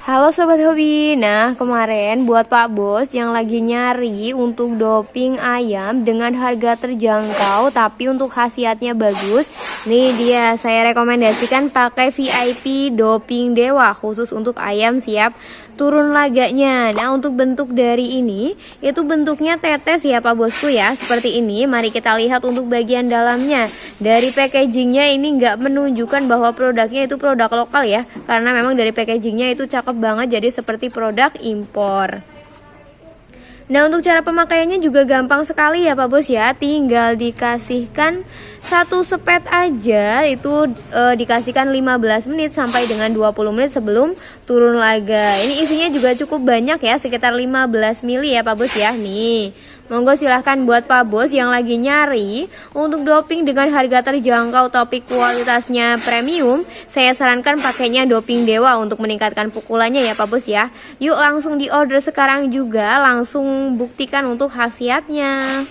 Halo Sobat Hobi, nah kemarin buat Pak Bos yang lagi nyari untuk doping ayam dengan harga terjangkau tapi untuk khasiatnya bagus, nih dia saya rekomendasikan pakai VIP Doping Dewa khusus untuk ayam siap turun laganya. Nah untuk bentuk dari ini, itu bentuknya tetes ya Pak Bosku ya, seperti ini. Mari kita lihat untuk bagian dalamnya. Dari packagingnya ini nggak menunjukkan bahwa produknya itu produk lokal ya, karena memang dari packagingnya itu cakep banget, jadi seperti produk impor. Nah untuk cara pemakaiannya juga gampang sekali ya Pak Bos ya, tinggal dikasihkan satu sepet aja, itu dikasihkan 15 menit sampai dengan 20 menit sebelum turun laga. Ini isinya juga cukup banyak ya, sekitar 15 mili ya Pak Bos ya. Nih monggo silahkan buat Pak Bos yang lagi nyari untuk doping dengan harga terjangkau tapi kualitasnya premium, saya sarankan pakainya Doping Dewa untuk meningkatkan pukulannya ya Pak Bos ya. Yuk langsung di order sekarang juga, langsung buktikan untuk khasiatnya.